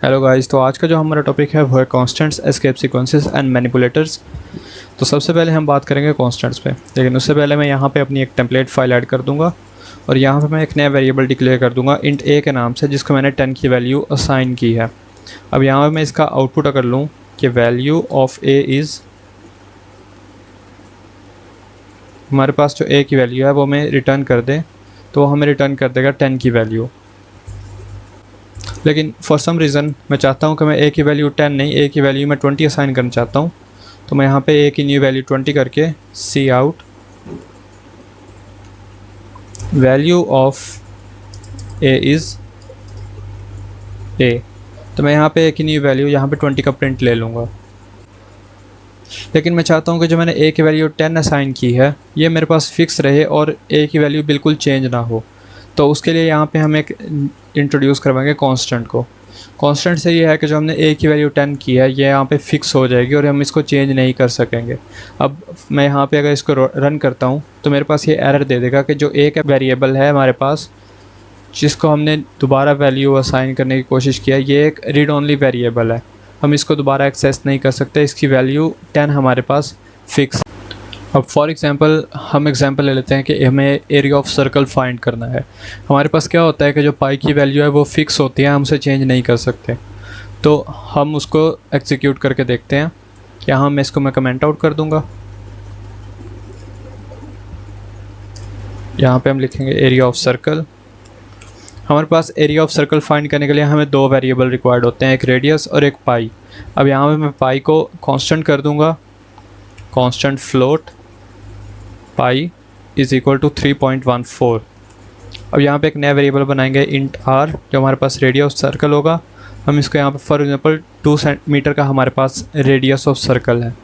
Hello guys, तो आज का जो हमारा टॉपिक है वो है constants, escape sequences and manipulators. तो सबसे पहले हम बात करेंगे कॉन्स्टेंट्स पे, लेकिन उससे पहले मैं यहाँ पे अपनी एक टेम्पलेट फाइल ऐड कर दूँगा और यहाँ पे मैं एक नया वेरिएबल डिक्लेयर कर दूँगा इंट ए के नाम से, जिसको मैंने 10 की वैल्यू असाइन की है। अब यहाँ पर मैं इसका आउटपुट अगर लूँ कि वैल्यू ऑफ ए इज़, हमारे पास जो ए की वैल्यू है वो हमें रिटर्न कर दे, तो हमें रिटर्न कर देगा 10 की वैल्यू। लेकिन फॉर सम रीज़न मैं चाहता हूँ कि मैं ए की वैल्यू 10 नहीं, ए की वैल्यू मैं 20 असाइन करना चाहता हूँ। तो मैं यहाँ पे ए की न्यू वैल्यू 20 करके cout value of A is A, तो मैं यहाँ पे ए की न्यू वैल्यू यहाँ पे 20 का प्रिंट ले लूँगा। लेकिन मैं चाहता हूँ कि जो मैंने ए की वैल्यू 10 असाइन की है ये मेरे पास फिक्स रहे और ए की वैल्यू बिल्कुल चेंज ना हो। तो उसके लिए यहाँ पे हम एक इंट्रोड्यूस करवाएंगे कांस्टेंट को। कांस्टेंट से ये है कि जो हमने ए की वैल्यू 10 की है ये यहाँ पे फिक्स हो जाएगी और हम इसको चेंज नहीं कर सकेंगे। अब मैं यहाँ पे अगर इसको रन करता हूँ तो मेरे पास ये एरर दे देगा कि जो ए का वेरिएबल है हमारे पास, जिसको हमने दोबारा वैल्यू असाइन करने की कोशिश किया, ये एक रीड ओनली वेरिएबल है, हम इसको दोबारा एक्सेस नहीं कर सकते। इसकी वैल्यू 10 हमारे पास फिक्स। अब फॉर एग्ज़ाम्पल हम एग्ज़ाम्पल ले लेते हैं कि हमें एरिया ऑफ सर्कल फाइंड करना है। हमारे पास क्या होता है कि जो पाई की वैल्यू है वो फिक्स होती है, हम उसे चेंज नहीं कर सकते। तो हम उसको एग्जीक्यूट करके देखते हैं। यहाँ मैं इसको कमेंट आउट कर दूँगा। यहाँ पे हम लिखेंगे एरिया ऑफ सर्कल। हमारे पास एरिया ऑफ सर्कल फाइंड करने के लिए हमें दो वेरिएबल रिक्वायर्ड होते हैं, एक रेडियस और एक पाई। अब यहाँ पे मैं पाई को कांस्टेंट कर दूँगा, constant float pi is equal to 3.14। अब यहाँ पे एक नया वेरिएबल बनाएंगे इंट आर, जो हमारे पास रेडियस ऑफ सर्कल होगा। हम इसको यहाँ पे फॉर एग्जांपल 2 सेंटीमीटर का हमारे पास रेडियस ऑफ सर्कल है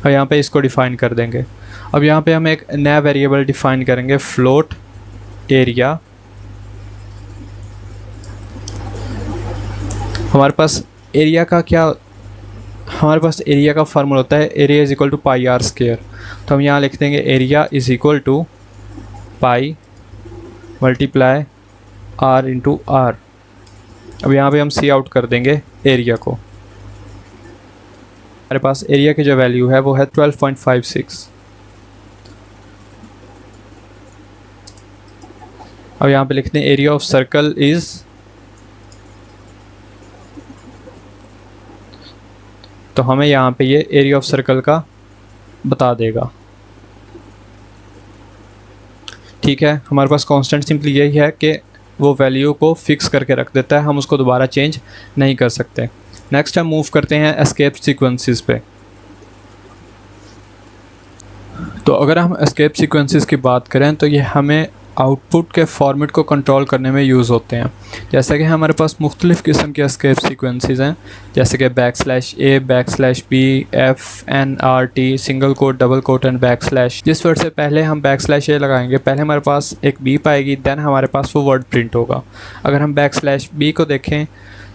और यहाँ पे इसको डिफ़ाइन कर देंगे। अब यहाँ पे हम एक नया वेरिएबल डिफ़ाइन करेंगे फ्लोट एरिया। हमारे पास एरिया का फार्मूला होता है area is equal to pi R square. तो हम यहाँ लिख देंगे area is equal to pi multiply R into R. अब यहाँ पे हम सी आउट कर देंगे एरिया को। हमारे पास एरिया की जो वैल्यू है वो है 12.56। अब यहाँ पे लिखते हैं एरिया ऑफ सर्कल इज़, तो हमें यहाँ पे ये एरिया ऑफ सर्कल का बता देगा। ठीक है, हमारे पास कांस्टेंट सिंपली यही है कि वो वैल्यू को फिक्स करके रख देता है, हम उसको दोबारा चेंज नहीं कर सकते। नेक्स्ट हम मूव करते हैं एस्केप सीक्वेंसेस पे। तो अगर हम एस्केप सीक्वेंसेस की बात करें तो ये हमें आउटपुट के फॉर्मेट को कंट्रोल करने में यूज़ होते हैं। जैसे कि हमारे पास मुख्तलिफ़ किस्म के एस्केप सीक्वेंसेस हैं, जैसे कि /A, /B, FNRT, single quote, double quote and /। जिस वर्ड से पहले हम /A लगाएंगे, पहले हमारे पास एक B पाएगी, दैन हमारे पास वो वर्ड प्रिंट होगा। अगर हम /B को देखें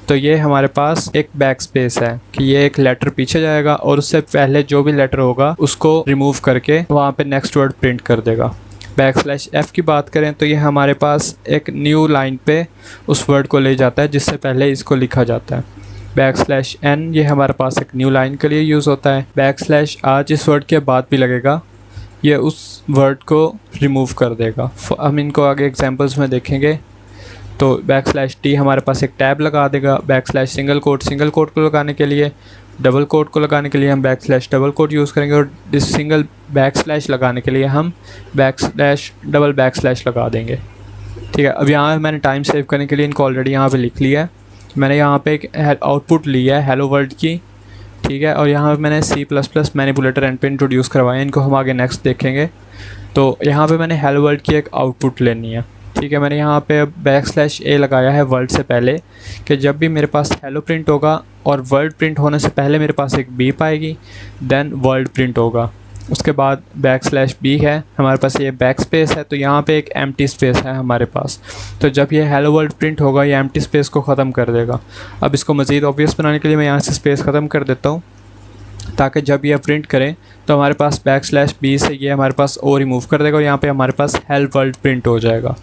तो ये हमारे पास एक बैक स्पेस है कि ये एक लेटर पीछे जाएगा और उससे पहले जो भी लेटर होगा उसको रिमूव करके वहाँ पे नेक्स्ट वर्ड प्रिंट कर देगा। /F की बात करें तो ये हमारे पास एक न्यू लाइन पे उस वर्ड को ले जाता है जिससे पहले इसको लिखा जाता है। /N ये हमारे पास एक न्यू लाइन के लिए यूज़ होता है। /R जिस वर्ड के बाद भी लगेगा ये उस वर्ड को रिमूव कर देगा। हम इनको आगे एग्जांपल्स में देखेंगे। तो /T हमारे पास एक टैब लगा देगा। सिंगल कोट को लगाने के लिए, डबल कोट को लगाने के लिए हम डबल कोट यूज़ करेंगे और सिंगल / लगाने के लिए हम डबल / लगा देंगे। ठीक है, अब यहाँ मैंने टाइम सेव करने के लिए इनको ऑलरेडी यहाँ पे लिख लिया है। मैंने यहाँ पे एक आउटपुट लिया है हेलो वर्ल्ड की, ठीक है, और यहाँ पे मैंने C++ मैनिपुलेटर एंड पे इंट्रोड्यूस करवाए, इनको हम आगे नेक्स्ट देखेंगे। तो यहाँ पे मैंने हेलो वर्ल्ड की एक आउटपुट लेनी है। ठीक है, मैंने यहाँ पे /A लगाया है वर्ल्ड से पहले कि जब भी मेरे पास हेलो प्रिंट होगा और वर्ल्ड प्रिंट होने से पहले मेरे पास एक B पाएगी, देन वर्ल्ड प्रिंट होगा। उसके बाद /B है, हमारे पास ये बैक स्पेस है, तो यहाँ पे एक एम्प्टी स्पेस है हमारे पास। तो जब ये हेलो वर्ल्ड प्रिंट होगा ये एम्प्टी स्पेस को ख़त्म कर देगा। अब इसको मज़ीद ऑब्वियस बनाने के लिए मैं यहाँ से स्पेस ख़त्म कर देता हूँ ताकि जब ये प्रिंट करें तो हमारे पास /B से ये हमारे पास ओ रिमूव कर देगा और यहाँ पे हमारे पास हेल्प वर्ल्ड प्रिंट हो जाएगा।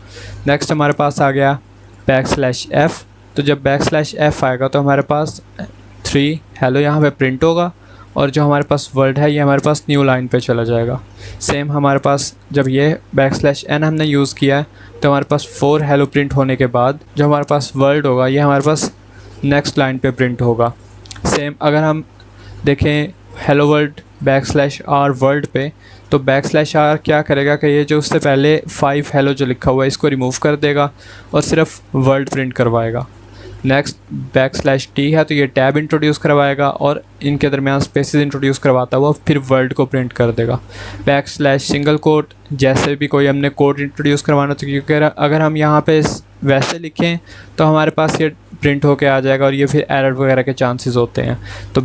नेक्स्ट हमारे पास आ गया /F। तो जब \f आएगा तो हमारे पास 3 हेलो यहाँ पे प्रिंट होगा, और जो हमारे पास वर्ल्ड है ये हमारे पास न्यू लाइन पे चला जाएगा। सेम हमारे पास जब ये \n हमने यूज़ किया है तो हमारे पास 4 हेलो प्रिंट होने के बाद जो हमारे पास वर्ल्ड होगा ये हमारे पास नेक्स्ट लाइन पे प्रिंट होगा। सेम अगर हम देखें हेलो वर्ल्ड \r वर्ल्ड पे, तो \r क्या करेगा कि ये जो उससे पहले 5 हेलो जो लिखा हुआ है इसको रिमूव कर देगा और सिर्फ वर्ल्ड प्रिंट करवाएगा। नेक्स्ट \t है तो ये टैब इंट्रोड्यूस करवाएगा और इनके दरमियान स्पेसेस इंट्रोड्यूस करवाता हुआ फिर वर्ल्ड को प्रिंट कर देगा। सिंगल कोट जैसे भी कोई हमने कोड इंट्रोड्यूस करवाना तो, क्योंकि अगर हम यहाँ पे वैसे लिखें तो हमारे पास ये प्रिंट होके आ जाएगा और ये फिर एरर वगैरह के चांसेस होते हैं। तो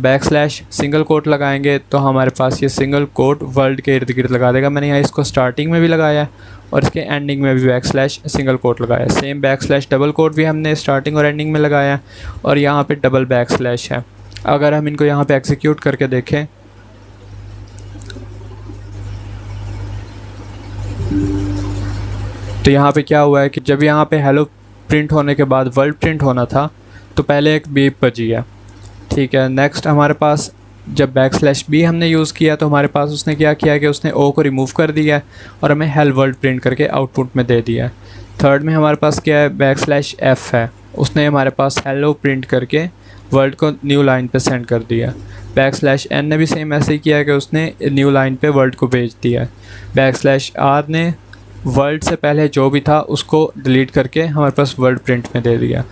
सिंगल कोट लगाएंगे तो हमारे पास ये सिंगल कोट वर्ल्ड के इर्द गिर्द लगा देगा। मैंने यहाँ इसको स्टार्टिंग में भी लगाया और इसके एंडिंग में भी सिंगल कोट लगाया। सेम डबल कोट भी हमने स्टार्टिंग और एंडिंग में लगाया और यहाँ पे डबल _ है। अगर हम इनको यहाँ पे एग्जीक्यूट करके देखें तो यहाँ पे क्या हुआ है कि जब यहाँ पे हेलो प्रिंट होने के बाद वर्ल्ड प्रिंट होना था तो पहले एक बीप बजी है, ठीक है। नेक्स्ट हमारे पास जब \b हमने यूज़ किया तो हमारे पास उसने क्या किया कि उसने ओ को रिमूव कर दिया है और हमें हेलो वर्ल्ड प्रिंट करके आउटपुट में दे दिया है। थर्ड में हमारे पास क्या है, \f है, उसने हमारे पास हेलो प्रिंट करके वर्ल्ड को न्यू लाइन पे सेंड कर दिया। \n ने भी सेम ऐसे ही किया है कि उसने न्यू लाइन पे वर्ल्ड को भेज दिया है। \r ने वर्ल्ड से पहले जो भी था उसको डिलीट करके हमारे पास वर्ल्ड प्रिंट में दे दिया।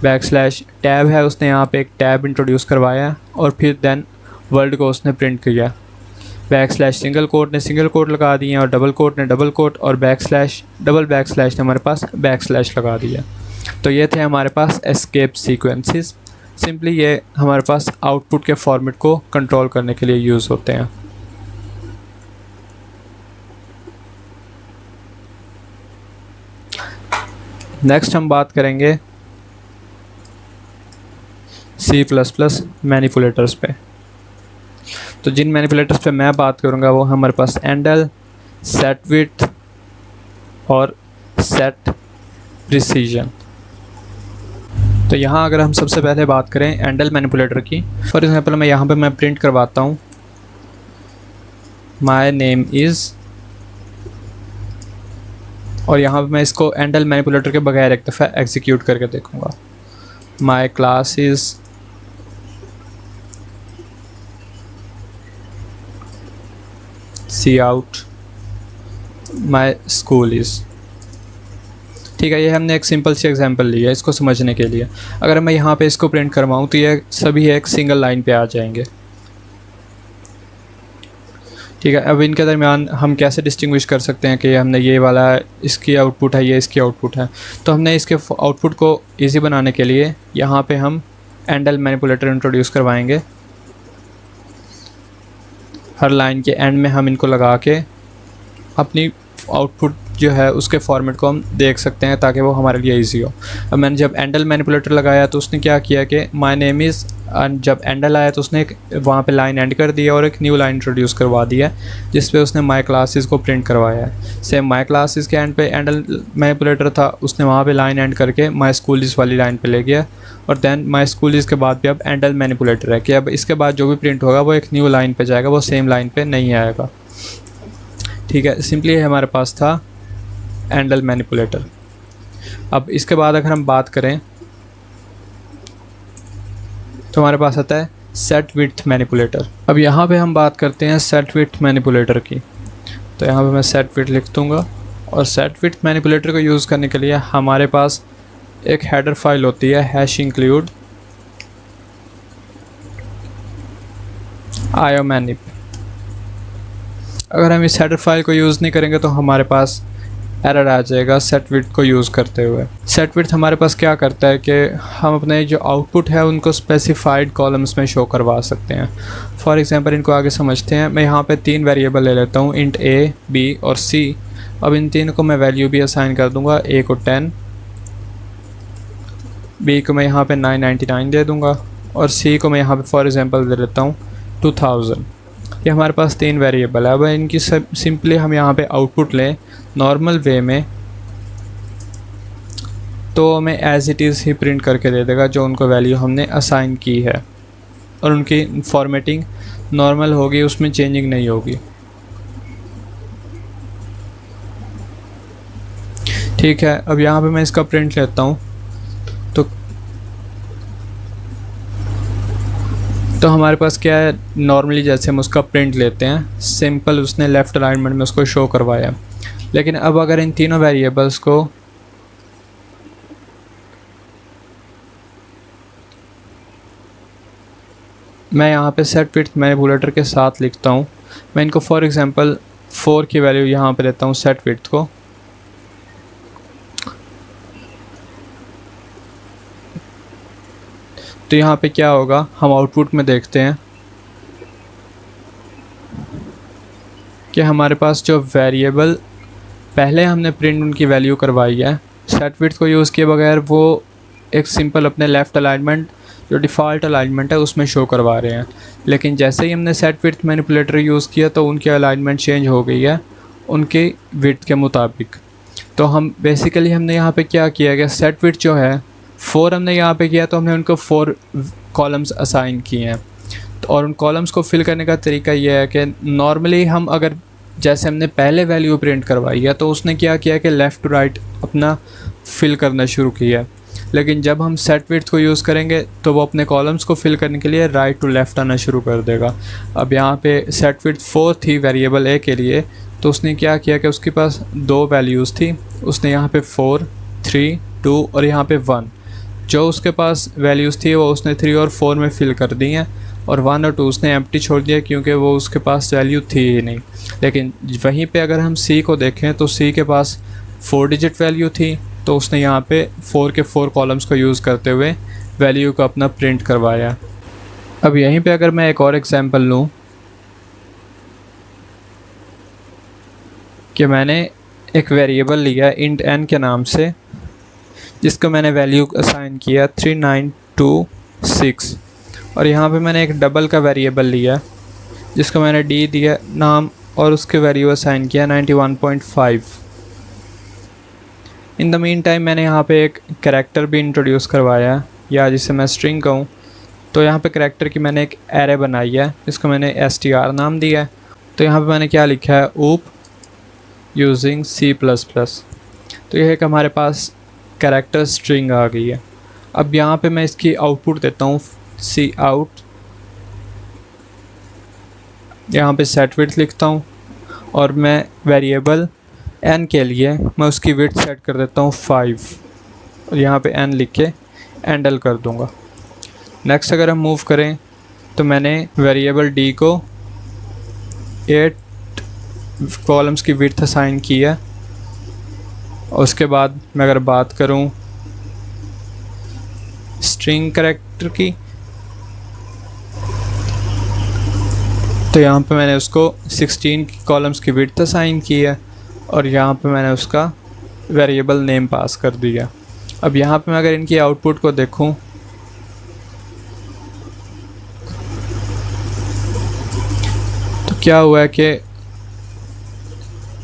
\टैब है, उसने यहाँ पे एक टैब इंट्रोड्यूस करवाया और फिर देन वर्ल्ड को उसने प्रिंट किया। सिंगल कोट ने सिंगल कोट लगा दिए और डबल कोट ने डबल कोट और डबल बैकस्लैश ने हमारे पास _ लगा दिया। तो ये थे हमारे पास एस्केप सीक्वेंसेस। सिंपली ये हमारे पास आउटपुट के फॉर्मेट को कंट्रोल करने के लिए यूज़ होते हैं। नेक्स्ट हम बात करेंगे C++ मैनिपुलेटर्स पे। तो जिन मैनिपुलेटर्स पे मैं बात करूँगा वो हमारे पास एंडल, सेट विड्थ और सेट प्रिसीजन। तो यहाँ अगर हम सबसे पहले बात करें एंडल मैनिपुलेटर की, फॉर एग्जांपल मैं यहाँ पे मैं प्रिंट करवाता हूँ माय नेम इज़, और यहाँ पे मैं इसको एंडल मैनिपुलेटर के बगैर एक दफ़ा एग्जीक्यूट करके देखूँगा। My class is see out, my school is. ठीक है, ये हमने एक सिंपल सी एग्जांपल ली है इसको समझने के लिए। अगर मैं यहाँ पे इसको प्रिंट करवाऊँ तो ये सभी एक सिंगल लाइन पे आ जाएंगे। ठीक है, अब इनके दरमियान हम कैसे डिस्टिंग्विश कर सकते हैं कि हमने ये वाला इसकी आउटपुट है, ये इसकी आउटपुट है। तो हमने इसके आउटपुट को इजी बनाने के लिए यहाँ पे हम एंडल मैनिपुलेटर इंट्रोड्यूस करवाएंगे। हर लाइन के एंड में हम इनको लगा के अपनी आउटपुट जो है उसके फॉर्मेट को हम देख सकते हैं ताकि वो हमारे लिए इजी हो। अब मैंने जब एंडल मैनिपुलेटर लगाया तो उसने क्या किया कि माय नेम इज़, जब एंडल आया तो उसने वहाँ पे लाइन एंड कर दिया और एक न्यू लाइन इंट्रोड्यूस करवा दिया जिस पे उसने माय क्लासेस को प्रिंट करवाया है। सेम माय क्लासेस के एंड पे एंडल मैनिपुलेटर था, उसने वहाँ पे लाइन एंड करके माय स्कूल इज़ वाली लाइन पे ले गया और देन माय स्कूल इज़ के बाद भी अब एंडल मैनिपुलेटर है कि अब इसके बाद जो भी प्रिंट होगा वो एक न्यू लाइन पे जाएगा, वो सेम लाइन पे नहीं आएगा। ठीक है, सिंपली हमारे पास था एंडल मैनिपुलेटर। अब इसके बाद अगर हम बात करें तो हमारे पास आता है सेट विड्थ मैनिपुलेटर। अब यहाँ पे हम बात करते हैं सेट विड्थ मैनिपुलेटर की। तो यहाँ पे मैं सेट विड्थ लिख दूँगा और सेट विड्थ मैनिपुलेटर को यूज़ करने के लिए हमारे पास एक हेडर फाइल होती है #include iomanip। अगर हम इस हेडर फाइल को यूज़ नहीं करेंगे तो हमारे पास एरर आ जाएगा सेट विड्थ को यूज़ करते हुए। सेट विड्थ हमारे पास क्या करता है कि हम अपने जो आउटपुट है उनको स्पेसिफाइड कॉलम्स में शो करवा सकते हैं। फॉर एग्जांपल इनको आगे समझते हैं। मैं यहाँ पे 3 वेरिएबल ले लेता हूँ, इंट a, b और c। अब इन तीनों को मैं वैल्यू भी असाइन कर दूँगा। a को 10, b को मैं यहाँ पे 999 दे दूँगा और c को मैं यहाँ पे फॉर एग्जांपल दे लेता हूँ 2000। ये हमारे पास 3 वेरिएबल है। अब इनकी सिंपली हम यहाँ पे आउटपुट लें नॉर्मल वे में तो हमें as it is he print करके दे देगा जो उनको वैल्यू हमने असाइन की है, और उनकी फॉर्मेटिंग नॉर्मल होगी, उसमें चेंजिंग नहीं होगी। ठीक है, अब यहाँ पे मैं इसका प्रिंट लेता हूँ। तो हमारे पास क्या है, नॉर्मली जैसे हम उसका प्रिंट लेते हैं, सिंपल उसने लेफ़्ट अलाइनमेंट में उसको शो करवाया। लेकिन अब अगर इन तीनों वेरिएबल्स को मैं यहाँ पे सेट विड्थ मैनिपुलेटर के साथ लिखता हूँ, मैं इनको फॉर एग्जांपल 4 की वैल्यू यहाँ पे देता हूँ सेट विड्थ को। तो यहाँ पे क्या होगा, हम आउटपुट में देखते हैं कि हमारे पास जो वेरिएबल पहले हमने प्रिंट उनकी वैल्यू करवाई है सेट विड्थ को यूज़ किए बगैर, वो एक सिंपल अपने लेफ़्ट अलाइनमेंट जो डिफ़ॉल्ट अलाइनमेंट है उसमें शो करवा रहे हैं। लेकिन जैसे ही हमने सेट विड्थ मैनिपुलेटर यूज़ किया तो उनकी अलाइनमेंट चेंज हो गई है उनके विड्थ के मुताबिक। तो हम बेसिकली हमने यहाँ पे क्या किया कि सेट विड्थ जो है 4 हमने यहाँ पे किया, तो हमने उनको 4 कॉलम्स असाइन किए हैं। और उन कॉलम्स को फिल करने का तरीका ये है कि नॉर्मली हम अगर जैसे हमने पहले वैल्यू प्रिंट करवाई है तो उसने क्या किया कि लेफ़्ट टू राइट अपना फिल करना शुरू किया। लेकिन जब हम सेट विड्थ को यूज़ करेंगे तो वो अपने कॉलम्स को फिल करने के लिए राइट टू लेफ़्ट आना शुरू कर देगा। अब यहाँ पे सेट विड्थ 4 थी वेरिएबल ए के लिए, तो उसने क्या किया कि उसके पास 2 वैल्यूज़ थी, उसने यहाँ पे 4, 3, 2 और यहाँ पे 1 जो उसके पास वैल्यूज़ थी वो उसने 3 और 4 में फिल कर दी हैं, और 1 और 2 उसने एम्प्टी छोड़ दिया क्योंकि वो उसके पास वैल्यू थी ही नहीं। लेकिन वहीं पे अगर हम सी को देखें तो सी के पास 4 डिजिट वैल्यू थी, तो उसने यहाँ पे 4 के 4 कॉलम्स को यूज़ करते हुए वैल्यू को अपना प्रिंट करवाया। अब यहीं पे अगर मैं एक और एग्जांपल लूँ कि मैंने एक वेरिएबल लिया इंट n के नाम से, जिसको मैंने वैल्यू असाइन किया 3926, और यहाँ पे मैंने एक डबल का वेरिएबल लिया जिसको मैंने d दिया नाम और उसके वैल्यू असाइन किया 91.5। इन द मीन टाइम मैंने यहाँ पे एक करैक्टर भी इंट्रोड्यूस करवाया, या जिसे मैं स्ट्रिंग कहूँ। तो यहाँ पे करैक्टर की मैंने एक एरे बनाई है जिसको मैंने str नाम दिया है। तो यहाँ पे मैंने क्या लिखा है, ऊप यूजिंग C++। तो यह है कि हमारे पास करैक्टर स्ट्रिंग आ गई है। अब यहाँ पे मैं इसकी आउटपुट देता हूँ सी आउट, यहाँ पे सेट विड्थ लिखता हूँ, और मैं वेरिएबल n के लिए मैं उसकी विड्थ सेट कर देता हूँ 5, और यहाँ पे n लिख के एंडल कर दूँगा। नेक्स्ट अगर हम मूव करें तो मैंने वेरिएबल d को 8 कॉलम्स की विड्थ असाइन की है। और उसके बाद मैं अगर बात करूं स्ट्रिंग करैक्टर की, तो यहाँ पे मैंने उसको 16 कॉलम्स की विड्थ असाइन की है, और यहाँ पे मैंने उसका वेरिएबल नेम पास कर दिया। अब यहाँ पे मैं अगर इनकी आउटपुट को देखूं तो क्या हुआ है कि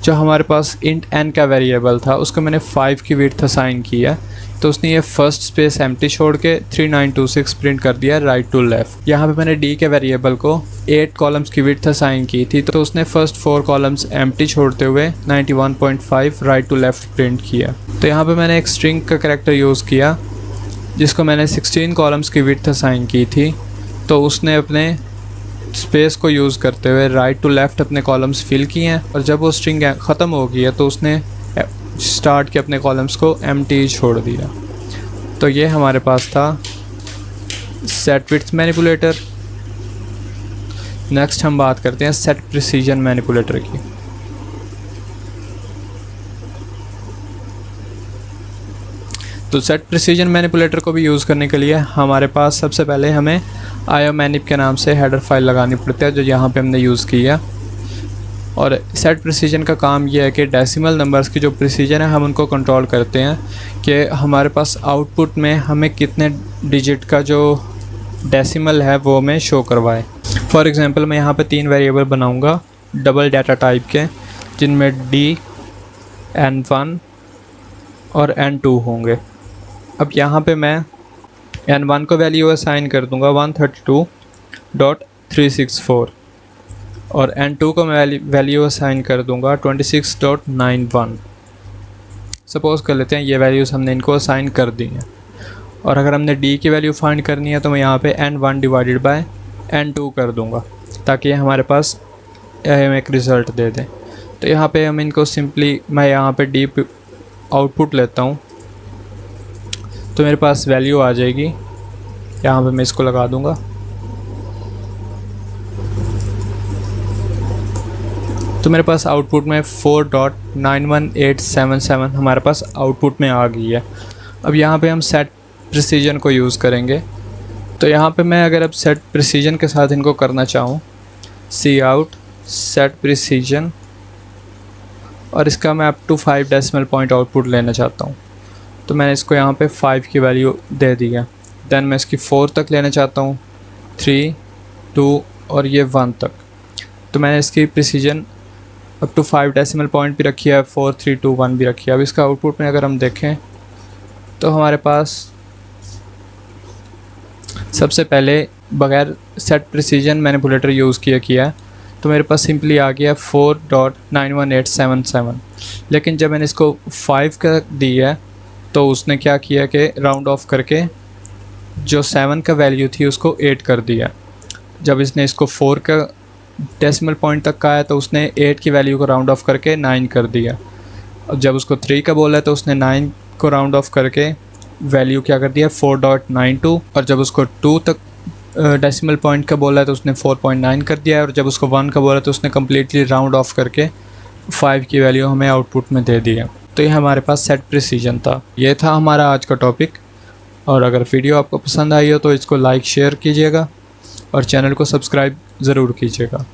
जो हमारे पास इंट n का वेरिएबल था उसको मैंने 5 की विड्थ असाइन की है, तो उसने ये फर्स्ट स्पेस एम्प्टी छोड़ के 3926 प्रिंट कर दिया राइट टू लेफ़्ट। यहाँ पे मैंने d के वेरिएबल को 8 कॉलम्स की विड्थ असाइन की थी, तो उसने फर्स्ट 4 कॉलम्स एम्प्टी छोड़ते हुए 91.5 राइट टू लेफ़्ट प्रिंट किया। तो यहाँ पे मैंने एक स्ट्रिंग का करैक्टर यूज़ किया जिसको मैंने 16 कॉलम्स की विड्थ असाइन की थी, तो उसने अपने स्पेस को यूज़ करते हुए राइट टू लेफ़्ट अपने कॉलम्स फिल किए हैं, और जब वो स्ट्रिंग ख़त्म हो गई है तो उसने स्टार्ट के अपने कॉलम्स को एम्प्टी छोड़ दिया। तो ये हमारे पास था सेट विड्थ मैनिपुलेटर। नेक्स्ट हम बात करते हैं सेट प्रिसीजन मैनिपुलेटर की। तो सेट प्रिसीजन मैनिपुलेटर को भी यूज़ करने के लिए हमारे पास सबसे पहले हमें IOManip के नाम से हेडर फाइल लगानी पड़ती है, जो यहाँ पे हमने यूज़ की है। और सेट प्रिसीजन का काम ये है कि डेसिमल नंबर्स की जो प्रिसीजन है हम उनको कंट्रोल करते हैं कि हमारे पास आउटपुट में हमें कितने डिजिट का जो डेसिमल है वो हमें शो करवाए। फॉर एग्ज़ाम्पल मैं यहाँ पे 3 वेरिएबल बनाऊँगा डबल डाटा टाइप के, जिनमें D, N1 और N2 होंगे। अब यहाँ पे मैं n1 को वैल्यू असाइन कर दूँगा 132.364 और n2 को मैं वैल्यू असाइन कर दूँगा 26.91। सपोज़ कर लेते हैं ये वैल्यूज़ हमने इनको असाइन कर दी हैं। और अगर हमने d की वैल्यू फाइंड करनी है तो मैं यहाँ पे n1 डिवाइडेड बाय n2 कर दूँगा ताकि हमारे पास हमें एक रिज़ल्ट दे दें। तो यहाँ पे हम इनको सिंपली मैं यहाँ पे d आउटपुट लेता हूँ तो मेरे पास वैल्यू आ जाएगी। यहाँ पे मैं इसको लगा दूँगा। तो मेरे पास आउटपुट में 4.91877 हमारे पास आउटपुट में आ गई है। अब यहाँ पे हम सेट प्रिसीजन को यूज़ करेंगे। तो यहाँ पे मैं अगर अब सेट प्रिसीजन के साथ इनको करना चाहूँ सी आउट सेट प्रिसीजन और इसका मैं up to 5 decimal point output लेना चाहता हूँ तो मैंने इसको यहाँ पे 5 की वैल्यू दे दी है। दैन मैं इसकी 4 तक लेना चाहता हूँ 3, 2 और ये 1 तक। तो मैंने इसकी precision up to 5 decimal point भी रखी है, 4, 3, 2, 1 भी रखी है। अब इसका आउटपुट में अगर हम देखें तो हमारे पास सबसे पहले बगैर सेट प्रिसीजन मैनिपुलेटर यूज़ किया तो मेरे पास सिंपली आ गया 4.91877। लेकिन जब मैंने इसको 5 का दी है तो उसने क्या किया कि राउंड ऑफ करके जो 7 का वैल्यू थी उसको 8 कर दिया। जब इसने इसको 4 का डेसिमल पॉइंट तक का है तो उसने 8 की वैल्यू को राउंड ऑफ करके 9 कर दिया। और जब उसको 3 का बोला है तो उसने 9 को राउंड ऑफ करके वैल्यू क्या कर दिया 4.92। और जब उसको 2 तक डेसिमल पॉइंट का बोला है तो उसने 4.9 कर दिया है। और जब उसको 1 का बोला तो उसने कम्प्लीटली राउंड ऑफ करके 5 की वैल्यू हमें आउटपुट में दे दी है। तो ये हमारे पास सेट प्रिसीजन था। ये था हमारा आज का टॉपिक। और अगर वीडियो आपको पसंद आई हो तो इसको लाइक शेयर कीजिएगा और चैनल को सब्सक्राइब ज़रूर कीजिएगा।